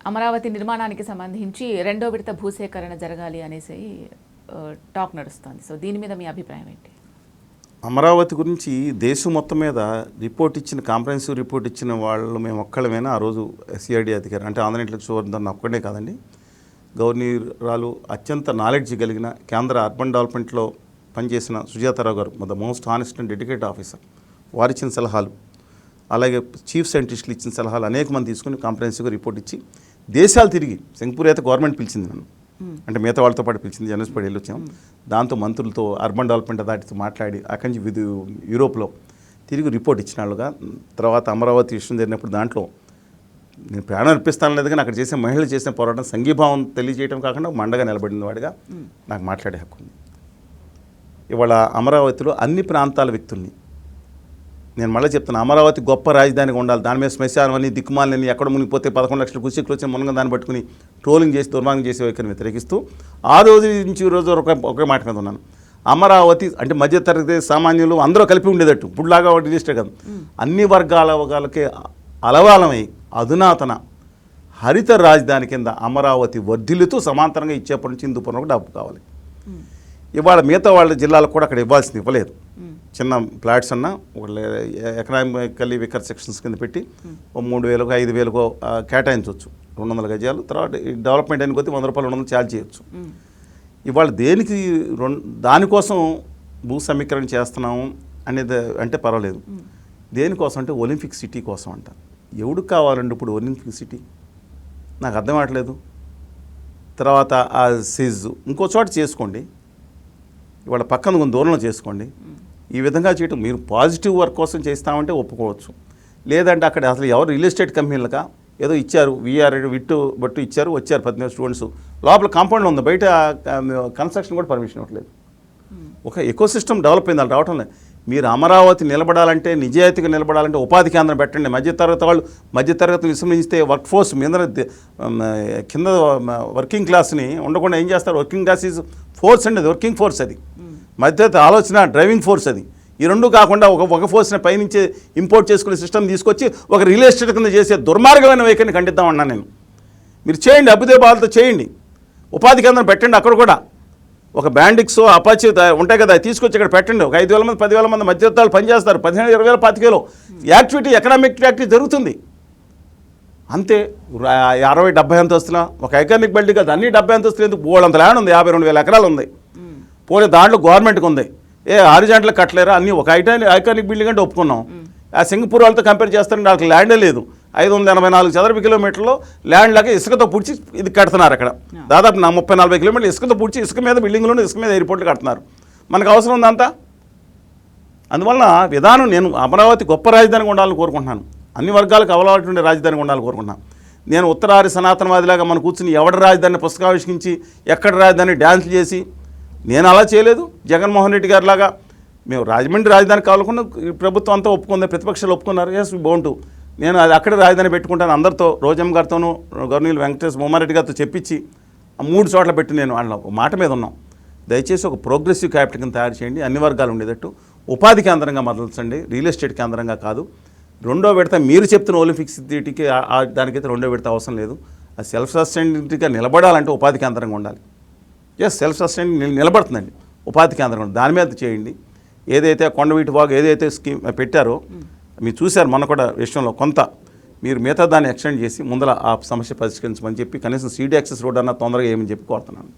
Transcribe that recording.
అమరావతి నిర్మాణానికి సంబంధించి రెండో విడత భూసేకరణ జరగాలి అనేసి టాక్ నడుస్తుంది. సో దీని మీద మీ అభిప్రాయం ఏంటి? అమరావతి గురించి దేశం మొత్తం మీద రిపోర్ట్ ఇచ్చిన కాంప్రహెన్సివ్ రిపోర్ట్ ఇచ్చిన వాళ్ళు మేము ఒక్కళ్ళమైనా ఆ రోజు సిఐడి అధికారి అంటే ఆంధ్ర ఇంటలెక్చువల్ వర్ధన్ ఒక్కడే కాదండి, గవర్నీరాలు అత్యంత నాలెడ్జ్ కలిగిన కేంద్ర అర్బన్ డెవలప్మెంట్లో పనిచేసిన సుజాతారావు గారు the most honest and dedicated officer, వారు ఇచ్చిన సలహాలు, అలాగే చీఫ్ సైంటిస్టులు ఇచ్చిన సలహాలు అనేక మంది తీసుకుని కాంప్రహెన్సివ్గా రిపోర్ట్ ఇచ్చి దేశాలు తిరిగి సింగపూర్ అయితే గవర్నమెంట్ పిలిచింది నన్ను, అంటే మిగతా వాళ్ళతో పాటు పిలిచింది, జర్నలిస్ట్ పడి వెళ్ళొచ్చాం. దాంతో మంత్రులతో అర్బన్ డెవలప్మెంట్ అథారిటీతో మాట్లాడి అక్కడి నుంచి యూరోప్లో తిరిగి రిపోర్ట్ ఇచ్చిన వాళ్ళుగా. తర్వాత అమరావతి విషయం జరిగినప్పుడు దాంట్లో నేను ప్రాణం అర్పిస్తాను లేదు, కానీ అక్కడ చేసే మహిళలు చేసిన పోరాటం సంఘీభావం తెలియజేయడం కాకుండా మండగా నిలబడిన వాడిగా నాకు మాట్లాడే హక్కు ఉంది. ఇవాళ అమరావతిలో అన్ని ప్రాంతాల వ్యక్తుల్ని నేను మళ్ళీ చెప్తాను, అమరావతి గొప్ప రాజధానిగా ఉండాలి, దాని మీద శ్మశానం అని దిక్కుమాలని ఎక్కడ మునిగిపోతే 11 లక్షల కుర్చీలు వచ్చి మునగ దాన్ని పట్టుకుని ట్రోలింగ్ చేసి దుర్మార్గం చేసే వైఖరిని వ్యతిరేకిస్తూ ఆ రోజు నుంచి ఈ రోజు ఒకే మాట మీద ఉన్నాను. అమరావతి అంటే మధ్యతరగతి సామాన్యులు అందరూ కలిపి ఉండేటట్టు, ఇప్పుడులాగా రిజిస్టర్ కాదు, అన్ని వర్గాలకి అలవాలమై అధునాతన హరిత రాజధాని కింద అమరావతి వర్ధిల్లుతూ సమాంతరంగా ఇచ్చేప్పటి నుంచి హిందూపురం ఒక డబ్బు కావాలి. ఇవాళ మిగతా వాళ్ళ జిల్లాలకు కూడా అక్కడ ఇవ్వాల్సింది ఇవ్వలేదు. చిన్న ఫ్లాట్స్ అన్నా ఎకనామికల్లీ వీకర్ సెక్షన్స్ కింద పెట్టి 3,000 5,000 కేటాయించవచ్చు, 200 గజాలు. తర్వాత డెవలప్మెంట్ అయిన కొద్దీ 100 రూపాయలు 200 ఛార్జ్ చేయొచ్చు. ఇవాళ దేనికి దానికోసం భూ సమీకరణ చేస్తున్నాము అనేది అంటే పర్వాలేదు, దేనికోసం అంటే ఒలింపిక్ సిటీ కోసం అంట. ఎవడికి కావాలండి ఇప్పుడు ఒలింపిక్ సిటీ? నాకు అర్థం అవ్వట్లేదు. తర్వాత ఆ సిజ్ ఇంకో చోట చేసుకోండి, ఇవాళ పక్కన కొంచెం దూరంలో చేసుకోండి. ఈ విధంగా చేయటం మీరు పాజిటివ్ వర్క్ కోసం చేస్తామంటే ఒప్పుకోవచ్చు, లేదంటే అక్కడ అసలు ఎవరు రియల్ ఎస్టేట్ కంపెనీలుగా ఏదో ఇచ్చారు, బట్టు ఇచ్చారు, వచ్చారు 18 స్టూడెంట్స్, లోపల కాంపౌండ్లో ఉంది, బయట కన్స్ట్రక్షన్ కూడా పర్మిషన్ ఇవ్వట్లేదు. ఒక ఎకోసిస్టమ్ డెవలప్ అయింది, వాళ్ళు రావటం లేదు. మీరు అమరావతి నిలబడాలంటే, నిజాయితీగా నిలబడాలంటే ఉపాధి కేంద్రం పెట్టండి. మధ్యతరగతి వాళ్ళు మధ్యతరగతిని విస్మరిస్తే వర్క్ ఫోర్స్ మీద కింద వర్కింగ్ క్లాస్ని ఉండకుండా ఏం చేస్తారు? వర్కింగ్ క్లాస్ ఈజ్ ఫోర్స్ అండి, అది వర్కింగ్ ఫోర్స్, అది మధ్యతరగతి ఆలోచన డ్రైవింగ్ ఫోర్స్. అది ఈ రెండు కాకుండా ఒక ఫోర్స్ని పైనుంచి ఇంపోర్ట్ చేసుకునే సిస్టమ్ తీసుకొచ్చి ఒక రియల్ ఎస్టేట్ కింద చేసే దుర్మార్గమైన వైఖరిని ఖండిద్దామన్నా నేను. మీరు చేయండి, అభ్యుదయభావాలతో చేయండి, ఉపాధి కేంద్రం పెట్టండి. అక్కడ కూడా ఒక బ్యాండిక్స్ అపాచీ ఉంటాయి కదా, తీసుకొచ్చి ఇక్కడ పెట్టండి. ఒక 5,000 మంది 10,000 మంది మధ్యవర్తాలు పనిచేస్తారు, 15,000 20,000 25,000 యాక్టివిటీ, ఎకనామిక్ యాక్టివిటీ జరుగుతుంది అంతే. 60-70 అంతస్తుల ఒక ఐకానిక్ బిల్డింగ్ కదా, అన్ని 70 అంతస్తులు ఎందుకు? బోల్డంత ల్యాండ్ ఉంది, 52,000 ఎకరాలు ఉంది. పోనీ దాంట్లో గవర్నమెంట్కి ఉంది, హారిజాంటల్ కట్టలేరా? అన్నీ ఒక ఐకానిక్ బిల్డింగ్ అంటే ఒప్పుకున్నాం. ఆ సింగపూర్ వాళ్ళతో కంపేర్ చేస్తారంటే వాళ్ళకి ల్యాండే లేదు. 584 చదరపు కిలోమీటర్లో ల్యాండ్ లాగా ఇసుకతో పూడ్చి ఇది కడుతున్నారు. అక్కడ దాదాపు 30-40 కిలోమీటర్లు ఇసుకతో పూడ్చి ఇసుక మీద బిల్డింగ్లోనే ఇసుక మీద ఎయిర్పోర్ట్లు కడుతున్నారు. మనకు అవసరం ఉందంతా. అందువలన విధానం, నేను అమరావతి గొప్ప రాజధానిగా ఉండాలని కోరుకుంటున్నాను, అన్ని వర్గాలకు అవలవాటు ఉండే రాజధానిగా ఉండాలని కోరుకుంటున్నాను. నేను ఉత్తరాది సనాతనవాదిలాగా మన కూర్చుని ఎవడ రాజధాని పుస్తకావిష్కించి ఎక్కడ రాజధాని డ్యాన్సులు చేసి నేను అలా చేయలేదు. జగన్మోహన్ రెడ్డి గారి లాగా మేము రాజమండ్రి రాజధాని కావాలనుకున్న ప్రభుత్వం అంతా ఒప్పుకుంది, ప్రతిపక్షాలు ఒప్పుకున్నారు, ఎస్ బాగుంటూ నేను అది అక్కడే రాజధాని పెట్టుకుంటాను. అందరితో రోజమ్మ గారితోనూ గవర్నీలు వెంకటేష్ మోమారెడ్డి గారితో చెప్పించి 3 చోట్ల పెట్టి నేను వాళ్ళ మాట మీద ఉన్నాం. దయచేసి ఒక ప్రోగ్రెసివ్ క్యాపిటల్ కింద తయారు చేయండి, అన్ని వర్గాలు ఉండేటట్టు, ఉపాధి కేంద్రంగా మొదలుచండి, రియల్ ఎస్టేట్ కేంద్రంగా కాదు. రెండో విడత మీరు చెప్తున్న ఒలింపిక్ సిటీకి దానికైతే రెండో విడత అవసరం లేదు. అది సెల్ఫ్ సస్టైనబిలిటీగా నిలబడాలంటే ఉపాధి కేంద్రంగా ఉండాలి. ఎస్, సెల్ఫ్ సస్టైన్ నిలబడుతుందండి, ఉపాధి కేంద్రం దాని మీద చేయండి. ఏదైతే కొండవీటి వాగు ఏదైతే స్కీమ్ పెట్టారో మీరు చూశారు, మన కూడా విషయంలో కొంత మీరు మిగతా దాన్ని ఎక్స్టెండ్ చేసి ముందర ఆ సమస్య పరిష్కరించమని చెప్పి కనీసం సీడీ యాక్సెస్ రోడ్ అన్న తొందరగా ఏమని చెప్పి కోరుతున్నాను.